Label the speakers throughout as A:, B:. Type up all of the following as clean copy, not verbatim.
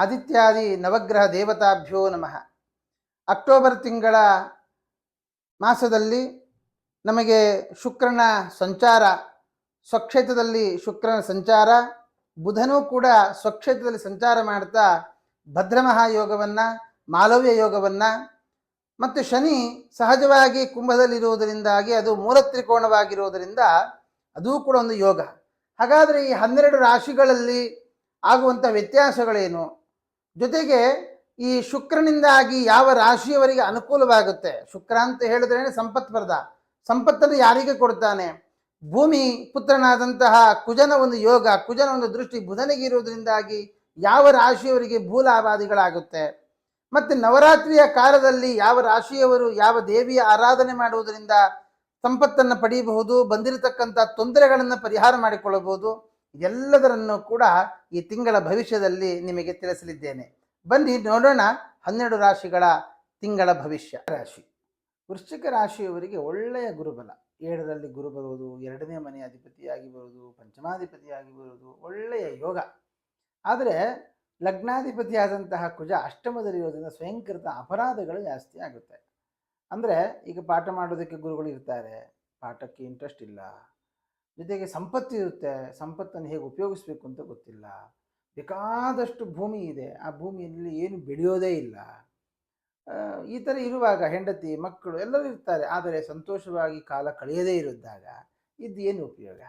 A: ಆದಿತ್ಯಾದಿ ನವಗ್ರಹ ದೇವತಾಭ್ಯೋ ನಮಃ. ಅಕ್ಟೋಬರ್ ತಿಂಗಳ ಮಾಸದಲ್ಲಿ ನಮಗೆ ಶುಕ್ರನ ಸಂಚಾರ, ಸ್ವಕ್ಷೇತ್ರದಲ್ಲಿ ಶುಕ್ರನ ಸಂಚಾರ, ಬುಧನೂ ಕೂಡ ಸ್ವಕ್ಷೇತ್ರದಲ್ಲಿ ಸಂಚಾರ ಮಾಡ್ತಾ ಭದ್ರಮಹಾಯೋಗವನ್ನು, ಮಾಲವ್ಯ ಯೋಗವನ್ನು, ಮತ್ತು ಶನಿ ಸಹಜವಾಗಿ ಕುಂಭದಲ್ಲಿರುವುದರಿಂದಾಗಿ ಅದು ಮೂಲ ತ್ರಿಕೋಣವಾಗಿರುವುದರಿಂದ ಅದೂ ಕೂಡ ಒಂದು ಯೋಗ. ಹಾಗಾದರೆ ಈ 12 ರಾಶಿಗಳಲ್ಲಿ ಆಗುವಂಥ ವ್ಯತ್ಯಾಸಗಳೇನು, ಜೊತೆಗೆ ಈ ಶುಕ್ರನಿಂದಾಗಿ ಯಾವ ರಾಶಿಯವರಿಗೆ ಅನುಕೂಲವಾಗುತ್ತೆ? ಶುಕ್ರ ಅಂತ ಹೇಳಿದ್ರೆ ಸಂಪತ್ಪ್ರದ, ಸಂಪತ್ತನ್ನು ಯಾರಿಗೆ ಕೊಡ್ತಾನೆ? ಭೂಮಿ ಪುತ್ರನಾದಂತಹ ಕುಜನ ಒಂದು ಯೋಗ, ಕುಜನ ಒಂದು ದೃಷ್ಟಿ ಬುಧನಿಗೆ ಇರುವುದರಿಂದಾಗಿ ಯಾವ ರಾಶಿಯವರಿಗೆ ಭೂಲಾಭಾದಿಗಳಾಗುತ್ತೆ? ಮತ್ತು ನವರಾತ್ರಿಯ ಕಾಲದಲ್ಲಿ ಯಾವ ರಾಶಿಯವರು ಯಾವ ದೇವಿಯ ಆರಾಧನೆ ಮಾಡುವುದರಿಂದ ಸಂಪತ್ತನ್ನು ಪಡೆಯಬಹುದು, ಬಂದಿರತಕ್ಕಂಥ ತೊಂದರೆಗಳನ್ನು ಪರಿಹಾರ ಮಾಡಿಕೊಳ್ಳಬಹುದು, ಎಲ್ಲದರನ್ನು ಕೂಡ ಈ ತಿಂಗಳ ಭವಿಷ್ಯದಲ್ಲಿ ನಿಮಗೆ ತಿಳಿಸಲಿದ್ದೇನೆ. ಬನ್ನಿ ನೋಡೋಣ 12 ರಾಶಿಗಳ ತಿಂಗಳ ಭವಿಷ್ಯ. ರಾಶಿ ವೃಶ್ಚಿಕ ರಾಶಿಯವರಿಗೆ ಒಳ್ಳೆಯ ಗುರುಬಲ, 7ರಲ್ಲಿ ಗುರು ಬರುವುದು, 2ನೇ ಮನೆ ಅಧಿಪತಿಯಾಗಿ ಬರುವುದು, ಪಂಚಮಾಧಿಪತಿಯಾಗಿ ಬರುವುದು, ಒಳ್ಳೆಯ ಯೋಗ. ಆದರೆ ಲಗ್ನಾಧಿಪತಿಯಾದಂತಹ ಕುಜ ಅಷ್ಟಮದಲ್ಲಿರೋದ್ರಿಂದ ಸ್ವಯಂಕೃತ ಅಪರಾಧಗಳು ಜಾಸ್ತಿ ಆಗುತ್ತೆ. ಅಂದರೆ ಈಗ ಪಾಠ ಮಾಡೋದಕ್ಕೆ ಗುರುಗಳು ಇರ್ತಾರೆ, ಪಾಠಕ್ಕೆ ಇಂಟ್ರೆಸ್ಟ್ ಇಲ್ಲ, ಜೊತೆಗೆ ಸಂಪತ್ತು ಇರುತ್ತೆ, ಸಂಪತ್ತನ್ನು ಹೇಗೆ ಉಪಯೋಗಿಸ್ಬೇಕು ಅಂತ ಗೊತ್ತಿಲ್ಲ, ಬೇಕಾದಷ್ಟು ಭೂಮಿ ಇದೆ, ಆ ಭೂಮಿಯಲ್ಲಿ ಏನು ಬೆಳೆಯೋದೇ ಇಲ್ಲ. ಈ ಥರ ಇರುವಾಗ ಹೆಂಡತಿ ಮಕ್ಕಳು ಎಲ್ಲರೂ ಇರ್ತಾರೆ, ಆದರೆ ಸಂತೋಷವಾಗಿ ಕಾಲ ಕಳೆಯದೇ ಇರಿದ್ದಾಗ ಇದು ಏನು ಉಪಯೋಗ?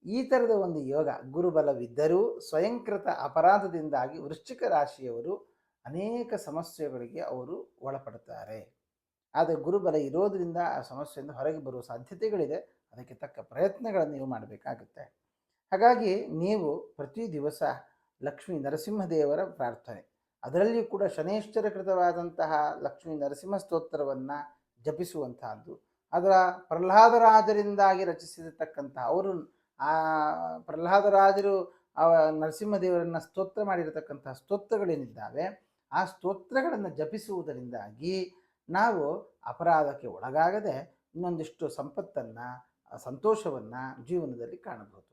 A: ಈ ಥರದ ಒಂದು ಯೋಗ ಗುರುಬಲವಿದ್ದರೂ ಸ್ವಯಂಕೃತ ಅಪರಾಧದಿಂದಾಗಿ ವೃಶ್ಚಿಕ ರಾಶಿಯವರು ಅನೇಕ ಸಮಸ್ಯೆಗಳಿಗೆ ಅವರು ಒಳಪಡ್ತಾರೆ. ಆದರೆ ಗುರುಬಲ ಇರೋದರಿಂದ ಆ ಸಮಸ್ಯೆಯಿಂದ ಹೊರಗೆ ಬರುವ ಸಾಧ್ಯತೆಗಳಿದೆ. ಅದಕ್ಕೆ ತಕ್ಕ ಪ್ರಯತ್ನಗಳನ್ನು ನೀವು ಮಾಡಬೇಕಾಗುತ್ತೆ. ಹಾಗಾಗಿ ನೀವು ಪ್ರತಿ ದಿವಸ ಲಕ್ಷ್ಮೀ ನರಸಿಂಹದೇವರ ಪ್ರಾರ್ಥನೆ, ಅದರಲ್ಲಿಯೂ ಕೂಡ ಶನೇಶ್ವರಕೃತವಾದಂತಹ ಲಕ್ಷ್ಮೀ ನರಸಿಂಹ ಸ್ತೋತ್ರವನ್ನು ಜಪಿಸುವಂತಹದ್ದು, ಅದರ ಪ್ರಹ್ಲಾದರಾಜರಿಂದಾಗಿ ರಚಿಸಿರತಕ್ಕಂತಹ, ಅವರು ಆ ಪ್ರಹ್ಲಾದರಾಜರು ನರಸಿಂಹದೇವರನ್ನು ಸ್ತೋತ್ರ ಮಾಡಿರತಕ್ಕಂತಹ ಸ್ತೋತ್ರಗಳೇನಿದ್ದಾವೆ ಆ ಸ್ತೋತ್ರಗಳನ್ನು ಜಪಿಸುವುದರಿಂದಾಗಿ ನಾವು ಅಪರಾಧಕ್ಕೆ ಒಳಗಾಗದೆ ಇನ್ನೊಂದಿಷ್ಟು ಸಂಪತ್ತನ್ನು, ಸಂತೋಷವನ್ನು ಜೀವನದಲ್ಲಿ ಕಾಣಬಹುದು.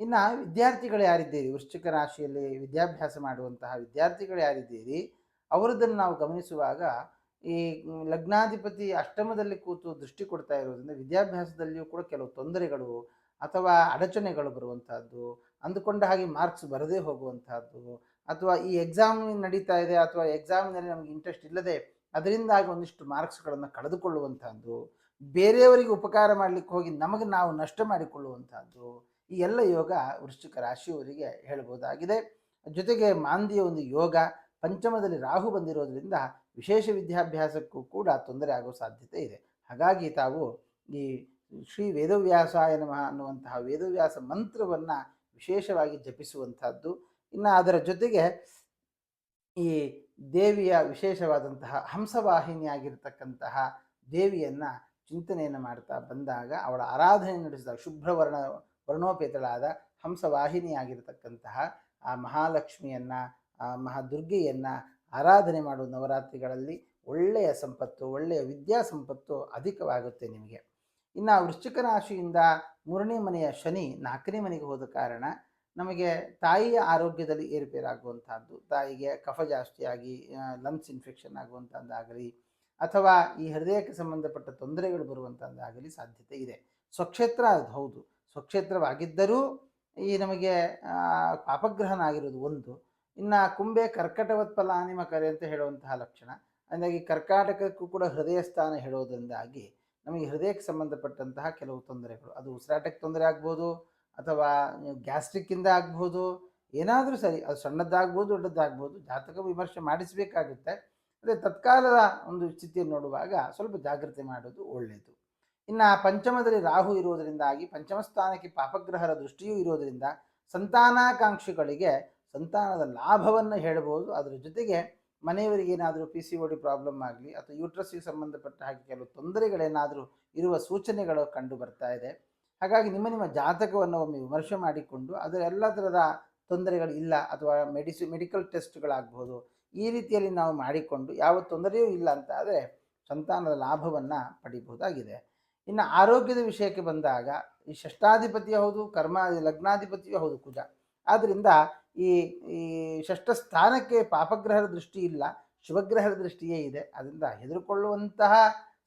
A: ಇನ್ನು ವಿದ್ಯಾರ್ಥಿಗಳು ಯಾರಿದ್ದೀರಿ, ವೃಶ್ಚಿಕ ರಾಶಿಯಲ್ಲಿ ವಿದ್ಯಾಭ್ಯಾಸ ಮಾಡುವಂತಹ ವಿದ್ಯಾರ್ಥಿಗಳು ಯಾರಿದ್ದೀರಿ, ಅವರದನ್ನು ನಾವು ಗಮನಿಸುವಾಗ ಈ ಲಗ್ನಾಧಿಪತಿ ಅಷ್ಟಮದಲ್ಲಿ ಕೂತು ದೃಷ್ಟಿ ಕೊಡ್ತಾ ಇರೋದ್ರಿಂದ ವಿದ್ಯಾಭ್ಯಾಸದಲ್ಲಿಯೂ ಕೂಡ ಕೆಲವು ತೊಂದರೆಗಳು ಅಥವಾ ಅಡಚಣೆಗಳು ಬರುವಂತಹದ್ದು, ಅಂದುಕೊಂಡ ಹಾಗೆ ಮಾರ್ಕ್ಸ್ ಬರದೇ ಹೋಗುವಂತಹದ್ದು, ಅಥವಾ ಈ ಎಕ್ಸಾಮ್ ನಡೀತಾ ಇದೆ ಅಥವಾ ಎಕ್ಸಾಮ್ನಲ್ಲಿ ನಮಗೆ ಇಂಟ್ರೆಸ್ಟ್ ಇಲ್ಲದೆ ಅದರಿಂದಾಗಿ ಒಂದಿಷ್ಟು ಮಾರ್ಕ್ಸ್ಗಳನ್ನು ಕಳೆದುಕೊಳ್ಳುವಂತಹದ್ದು, ಬೇರೆಯವರಿಗೆ ಉಪಕಾರ ಮಾಡಲಿಕ್ಕೆ ಹೋಗಿ ನಮಗೆ ನಾವು ನಷ್ಟ ಮಾಡಿಕೊಳ್ಳುವಂತಹದ್ದು, ಈ ಎಲ್ಲ ಯೋಗ ವೃಶ್ಚಿಕ ರಾಶಿಯವರಿಗೆ ಹೇಳ್ಬೋದಾಗಿದೆ. ಜೊತೆಗೆ ಮಾಂದಿಯ ಒಂದು ಯೋಗ, ಪಂಚಮದಲ್ಲಿ ರಾಹು ಬಂದಿರೋದ್ರಿಂದ ವಿಶೇಷ ವಿದ್ಯಾಭ್ಯಾಸಕ್ಕೂ ಕೂಡ ತೊಂದರೆ ಆಗೋ ಸಾಧ್ಯತೆ ಇದೆ. ಹಾಗಾಗಿ ತಾವು ಈ ಶ್ರೀ ವೇದವ್ಯಾಸಾಯ ನಮಃ ಅನ್ನುವಂತಹ ವೇದವ್ಯಾಸ ಮಂತ್ರವನ್ನು ವಿಶೇಷವಾಗಿ ಜಪಿಸುವಂತಹದ್ದು. ಇನ್ನು ಅದರ ಜೊತೆಗೆ ಈ ದೇವಿಯ ವಿಶೇಷವಾದಂತಹ ಹಂಸವಾಹಿನಿಯಾಗಿರ್ತಕ್ಕಂತಹ ದೇವಿಯನ್ನು ಚಿಂತನೆಯನ್ನು ಮಾಡ್ತಾ ಬಂದಾಗ, ಅವಳ ಆರಾಧನೆ ನಡೆಸಿದಾಗ ವರ್ಣೋಪೇತಳಾದ ಹಂಸವಾಹಿನಿಯಾಗಿರ್ತಕ್ಕಂತಹ ಆ ಮಹಾಲಕ್ಷ್ಮಿಯನ್ನು, ಆ ಮಹಾದುರ್ಗೆಯನ್ನು ಆರಾಧನೆ ಮಾಡುವ ನವರಾತ್ರಿಗಳಲ್ಲಿ ಒಳ್ಳೆಯ ಸಂಪತ್ತು, ಒಳ್ಳೆಯ ವಿದ್ಯಾ ಸಂಪತ್ತು ಅಧಿಕವಾಗುತ್ತೆ ನಿಮಗೆ. ಇನ್ನು ವೃಶ್ಚಿಕ ರಾಶಿಯಿಂದ 3ನೇ ಮನೆಯ ಶನಿ 4ನೇ ಮನೆಗೆ ಹೋದ ಕಾರಣ ನಮಗೆ ತಾಯಿಯ ಆರೋಗ್ಯದಲ್ಲಿ ಏರುಪೇರಾಗುವಂಥದ್ದು, ತಾಯಿಗೆ ಕಫ ಜಾಸ್ತಿಯಾಗಿ ಲಂಗ್ಸ್ ಇನ್ಫೆಕ್ಷನ್ ಆಗುವಂಥದ್ದಾಗಲಿ ಅಥವಾ ಈ ಹೃದಯಕ್ಕೆ ಸಂಬಂಧಪಟ್ಟ ತೊಂದರೆಗಳು ಬರುವಂಥದ್ದಾಗಲಿ ಸಾಧ್ಯತೆ ಇದೆ. ಸ್ವಕ್ಷೇತ್ರ ಅದು ಹೌದು, ಸ್ವಕ್ಷೇತ್ರವಾಗಿದ್ದರೂ ಈ ನಮಗೆ ಪಾಪಗ್ರಹನಾಗಿರೋದು ಒಂದು. ಇನ್ನು ಕುಂಬೆ ಕರ್ಕಟವತ್ ಫಲಾನಿಮಕರೆ ಅಂತ ಹೇಳುವಂತಹ ಲಕ್ಷಣ, ಹಾಗಾಗಿ ಕರ್ಕಾಟಕಕ್ಕೂ ಕೂಡ ಹೃದಯ ಸ್ಥಾನ ಹೇಳೋದ್ರಿಂದಾಗಿ ನಮಗೆ ಹೃದಯಕ್ಕೆ ಸಂಬಂಧಪಟ್ಟಂತಹ ಕೆಲವು ತೊಂದರೆಗಳು, ಅದು ಉಸಿರಾಟಕ್ಕೆ ತೊಂದರೆ ಆಗ್ಬೋದು ಅಥವಾ ಗ್ಯಾಸ್ಟ್ರಿಕ್ಕಿಂದ ಆಗ್ಬೋದು, ಏನಾದರೂ ಸರಿ, ಅದು ಸಣ್ಣದ್ದಾಗ್ಬೋದು ದೊಡ್ಡದ್ದಾಗ್ಬೋದು, ಜಾತಕ ವಿಮರ್ಶೆ ಮಾಡಿಸಬೇಕಾಗುತ್ತೆ. ಅದೇ ತತ್ಕಾಲದ ಒಂದು ಸ್ಥಿತಿಯನ್ನು ನೋಡುವಾಗ ಸ್ವಲ್ಪ ಜಾಗ್ರತೆ ಮಾಡೋದು ಒಳ್ಳೆಯದು. ಇನ್ನು ಪಂಚಮದಲ್ಲಿ ರಾಹು ಇರುವುದರಿಂದಾಗಿ ಪಂಚಮ ಸ್ಥಾನಕ್ಕೆ ಪಾಪಗ್ರಹರ ದೃಷ್ಟಿಯೂ ಇರೋದರಿಂದ ಸಂತಾನಾಕಾಂಕ್ಷಿಗಳಿಗೆ ಸಂತಾನದ ಲಾಭವನ್ನು ಹೇಳಬಹುದು. ಅದರ ಜೊತೆಗೆ ಮನೆಯವರಿಗೆ ಏನಾದರೂ PCOD ಪ್ರಾಬ್ಲಮ್ ಆಗಲಿ ಅಥವಾ ಯೂಟ್ರಸ್ಸಿಗೆ ಸಂಬಂಧಪಟ್ಟ ಹಾಗೆ ಕೆಲವು ತೊಂದರೆಗಳೇನಾದರೂ ಇರುವ ಸೂಚನೆಗಳು ಕಂಡು ಬರ್ತಾ ಇದೆ. ಹಾಗಾಗಿ ನಿಮ್ಮ ಜಾತಕವನ್ನು ಒಮ್ಮೆ ವಿಮರ್ಶೆ ಮಾಡಿಕೊಂಡು ಅದರ ಎಲ್ಲ ಥರದ ತೊಂದರೆಗಳು ಇಲ್ಲ ಅಥವಾ ಮೆಡಿಕಲ್ ಟೆಸ್ಟ್ಗಳಾಗ್ಬೋದು, ಈ ರೀತಿಯಲ್ಲಿ ನಾವು ಮಾಡಿಕೊಂಡು ಯಾವ ತೊಂದರೆಯೂ ಇಲ್ಲ ಅಂತ ಆದರೆ ಸಂತಾನದ ಲಾಭವನ್ನು ಪಡಿಬಹುದಾಗಿದೆ. ಇನ್ನು ಆರೋಗ್ಯದ ವಿಷಯಕ್ಕೆ ಬಂದಾಗ ಈ ಷಷ್ಠಾಧಿಪತಿಯೂ ಹೌದು, ಲಗ್ನಾಧಿಪತಿಯೂ ಹೌದು ಕುಜ. ಆದ್ದರಿಂದ ಈ ಈ ಷಷ್ಠ ಸ್ಥಾನಕ್ಕೆ ಪಾಪಗ್ರಹದ ದೃಷ್ಟಿ ಇಲ್ಲ, ಶುಭಗ್ರಹದ ದೃಷ್ಟಿಯೇ ಇದೆ. ಅದರಿಂದ ಹೆದರುಕೊಳ್ಳುವಂತಹ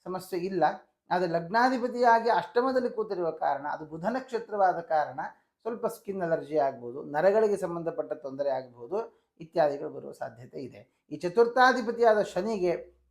A: ಸಮಸ್ಯೆ ಇಲ್ಲ. ಆದರೆ ಲಗ್ನಾಧಿಪತಿಯಾಗಿ ಅಷ್ಟಮದಲ್ಲಿ ಕೂತಿರುವ ಕಾರಣ, ಅದು ಬುಧ ನಕ್ಷತ್ರವಾದ ಕಾರಣ ಸ್ವಲ್ಪ ಸ್ಕಿನ್ ಅಲರ್ಜಿ ಆಗ್ಬೋದು, ನರಗಳಿಗೆ ಸಂಬಂಧಪಟ್ಟ ತೊಂದರೆ ಆಗಬಹುದು ಇತ್ಯಾದಿಗಳು ಬರುವ ಸಾಧ್ಯತೆ ಇದೆ. ಈ ಚತುರ್ಥಾಧಿಪತಿಯಾದ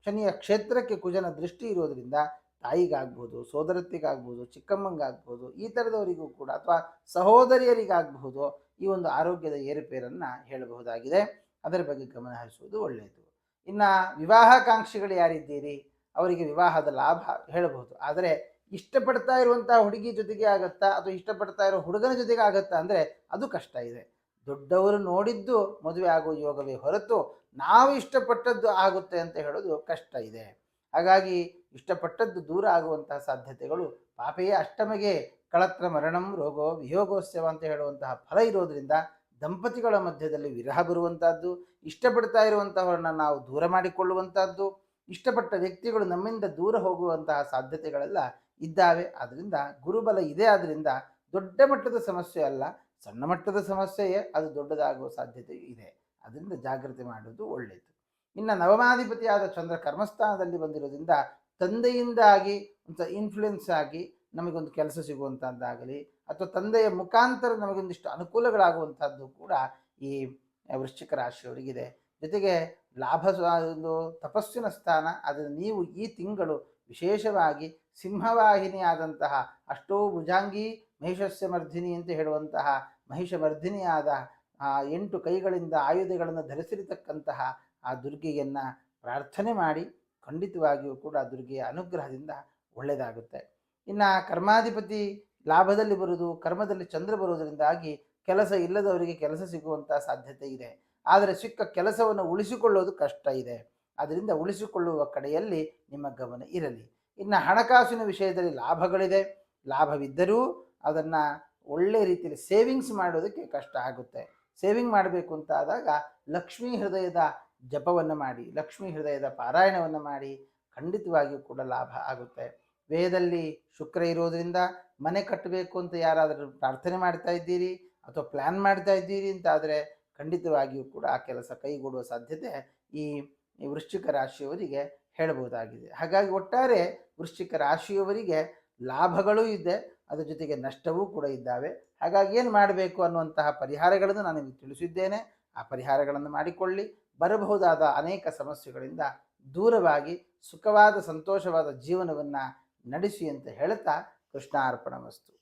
A: ಶನಿಯ ಕ್ಷೇತ್ರಕ್ಕೆ ಕುಜನ ದೃಷ್ಟಿ ಇರೋದ್ರಿಂದ ತಾಯಿಗಾಗ್ಬೋದು, ಸೋದರತ್ತಿಗಾಗ್ಬೋದು, ಚಿಕ್ಕಮ್ಮಂಗಾಗ್ಬೋದು, ಈ ಥರದವರಿಗೂ ಕೂಡ ಅಥವಾ ಸಹೋದರಿಯರಿಗಾಗಬಹುದು ಈ ಒಂದು ಆರೋಗ್ಯದ ಏರುಪೇರನ್ನು ಹೇಳಬಹುದಾಗಿದೆ. ಅದರ ಬಗ್ಗೆ ಗಮನ ಹರಿಸುವುದು ಒಳ್ಳೆಯದು. ಇನ್ನು ವಿವಾಹಾಕಾಂಕ್ಷಿಗಳು ಯಾರಿದ್ದೀರಿ ಅವರಿಗೆ ವಿವಾಹದ ಲಾಭ ಹೇಳಬಹುದು. ಆದರೆ ಇಷ್ಟಪಡ್ತಾ ಇರುವಂತಹ ಹುಡುಗಿ ಜೊತೆಗೆ ಆಗತ್ತಾ ಅಥವಾ ಇಷ್ಟಪಡ್ತಾ ಇರೋ ಹುಡುಗನ ಜೊತೆಗೆ ಆಗತ್ತಾ ಅಂದರೆ ಅದು ಕಷ್ಟ ಇದೆ. ದೊಡ್ಡವರು ನೋಡಿದ್ದು ಮದುವೆ ಆಗುವ ಯೋಗವೇ ಹೊರತು ನಾವು ಇಷ್ಟಪಟ್ಟದ್ದು ಆಗುತ್ತೆ ಅಂತ ಹೇಳೋದು ಕಷ್ಟ ಇದೆ. ಹಾಗಾಗಿ ಇಷ್ಟಪಟ್ಟದ್ದು ದೂರ ಆಗುವಂತಹ ಸಾಧ್ಯತೆಗಳು, ಪಾಪೆಯೇ ಅಷ್ಟಮಗೆ ಕಳತ್ರ ಮರಣಂ ರೋಗೋ ವಿಯೋಗೋತ್ಸವ ಅಂತ ಹೇಳುವಂತಹ ಫಲ ಇರೋದ್ರಿಂದ ದಂಪತಿಗಳ ಮಧ್ಯದಲ್ಲಿ ವಿರಹ ಬರುವಂತಹದ್ದು, ಇಷ್ಟಪಡ್ತಾ ಇರುವಂತಹವರನ್ನ ನಾವು ದೂರ ಮಾಡಿಕೊಳ್ಳುವಂತಹದ್ದು, ಇಷ್ಟಪಟ್ಟ ವ್ಯಕ್ತಿಗಳು ನಮ್ಮಿಂದ ದೂರ ಹೋಗುವಂತಹ ಸಾಧ್ಯತೆಗಳೆಲ್ಲ ಇದ್ದಾವೆ. ಅದರಿಂದ ಗುರುಬಲ ಇದೆ. ಆದ್ದರಿಂದ ದೊಡ್ಡ ಮಟ್ಟದ ಸಮಸ್ಯೆ ಅಲ್ಲ, ಸಣ್ಣ ಮಟ್ಟದ ಸಮಸ್ಯೆಯೇ ಅದು ದೊಡ್ಡದಾಗುವ ಸಾಧ್ಯತೆ ಇದೆ. ಅದರಿಂದ ಜಾಗ್ರತೆ ಮಾಡುವುದು ಒಳ್ಳೆಯದು. ಇನ್ನು ನವಮಾಧಿಪತಿಯಾದ ಚಂದ್ರ ಕರ್ಮಸ್ಥಾನದಲ್ಲಿ ಬಂದಿರೋದ್ರಿಂದ ತಂದೆಯಿಂದಾಗಿ ಒಂದು ಇನ್ಫ್ಲುಯೆನ್ಸ್ ಆಗಿ ನಮಗೊಂದು ಕೆಲಸ ಸಿಗುವಂಥದ್ದಾಗಲಿ ಅಥವಾ ತಂದೆಯ ಮುಖಾಂತರ ನಮಗೊಂದಿಷ್ಟು ಅನುಕೂಲಗಳಾಗುವಂಥದ್ದು ಕೂಡ ಈ ವೃಶ್ಚಿಕ ರಾಶಿಯವರಿಗಿದೆ. ಜೊತೆಗೆ ಲಾಭ ಒಂದು ತಪಸ್ಸಿನ ಸ್ಥಾನ. ಅದನ್ನು ನೀವು ಈ ತಿಂಗಳು ವಿಶೇಷವಾಗಿ ಸಿಂಹವಾಹಿನಿಯಾದಂತಹ ಅಷ್ಟೋ ಭುಜಾಂಗಿ ಮಹಿಷಸ್ಯ ಮರ್ಧಿನಿ ಅಂತ ಹೇಳುವಂತಹ ಮಹಿಷಮರ್ಧಿನಿಯಾದ 8 ಕೈಗಳಿಂದ ಆಯುಧಗಳನ್ನು ಧರಿಸಿರತಕ್ಕಂತಹ ಆ ದುರ್ಗೆಯನ್ನು ಪ್ರಾರ್ಥನೆ ಮಾಡಿ ಖಂಡಿತವಾಗಿಯೂ ಕೂಡ ದುರ್ಗೆಯ ಅನುಗ್ರಹದಿಂದ ಒಳ್ಳೆಯದಾಗುತ್ತೆ. ಇನ್ನು ಕರ್ಮಾಧಿಪತಿ ಲಾಭದಲ್ಲಿ ಬರುವುದು, ಕರ್ಮದಲ್ಲಿ ಚಂದ್ರ ಬರುವುದರಿಂದಾಗಿ ಕೆಲಸ ಇಲ್ಲದವರಿಗೆ ಕೆಲಸ ಸಿಗುವಂಥ ಸಾಧ್ಯತೆ ಇದೆ. ಆದರೆ ಸಿಕ್ಕ ಕೆಲಸವನ್ನು ಉಳಿಸಿಕೊಳ್ಳೋದು ಕಷ್ಟ ಇದೆ. ಅದರಿಂದ ಉಳಿಸಿಕೊಳ್ಳುವ ಕಡೆಯಲ್ಲಿ ನಿಮ್ಮ ಗಮನ ಇರಲಿ. ಇನ್ನು ಹಣಕಾಸಿನ ವಿಷಯದಲ್ಲಿ ಲಾಭಗಳಿದೆ. ಲಾಭವಿದ್ದರೂ ಅದನ್ನು ಒಳ್ಳೆ ರೀತಿಯಲ್ಲಿ ಸೇವಿಂಗ್ಸ್ ಮಾಡೋದಕ್ಕೆ ಕಷ್ಟ ಆಗುತ್ತೆ. ಸೇವಿಂಗ್ ಮಾಡಬೇಕು ಅಂತ ಆದಾಗ ಲಕ್ಷ್ಮೀ ಹೃದಯದ ಜಪವನ್ನು ಮಾಡಿ, ಲಕ್ಷ್ಮೀ ಹೃದಯದ ಪಾರಾಯಣವನ್ನು ಮಾಡಿ ಖಂಡಿತವಾಗಿಯೂ ಕೂಡ ಲಾಭ ಆಗುತ್ತೆ. ವೇದದಲ್ಲಿ ಶುಕ್ರ ಇರೋದರಿಂದ ಮನೆ ಕಟ್ಟಬೇಕು ಅಂತ ಯಾರಾದರೂ ಪ್ರಾರ್ಥನೆ ಮಾಡ್ತಾ ಇದ್ದೀರಿ ಅಥವಾ ಪ್ಲ್ಯಾನ್ ಮಾಡ್ತಾ ಇದ್ದೀರಿ ಅಂತ ಆದರೆ ಖಂಡಿತವಾಗಿಯೂ ಕೂಡ ಆ ಕೆಲಸ ಕೈಗೂಡುವ ಸಾಧ್ಯತೆ ಈ ವೃಶ್ಚಿಕ ರಾಶಿಯವರಿಗೆ ಹೇಳಬಹುದಾಗಿದೆ. ಹಾಗಾಗಿ ಒಟ್ಟಾರೆ ವೃಶ್ಚಿಕ ರಾಶಿಯವರಿಗೆ ಲಾಭಗಳೂ ಇದೆ, ಅದರ ಜೊತೆಗೆ ನಷ್ಟವೂ ಕೂಡ ಇದ್ದಾವೆ. ಹಾಗಾಗಿ ಏನು ಮಾಡಬೇಕು ಅನ್ನುವಂತಹ ಪರಿಹಾರಗಳನ್ನು ನಾನು ನಿಮಗೆ ತಿಳಿಸಿದ್ದೇನೆ. ಆ ಪರಿಹಾರಗಳನ್ನು ಮಾಡಿಕೊಳ್ಳಿ. ಬರಬಹುದಾದ ಅನೇಕ ಸಮಸ್ಯೆಗಳಿಂದ ದೂರವಾಗಿ ಸುಖವಾದ ಸಂತೋಷವಾದ ಜೀವನವನ್ನು ನಡೆಸಿ ಅಂತ ಹೇಳುತ್ತಾ ಕೃಷ್ಣಾರ್ಪಣಮಸ್ತು.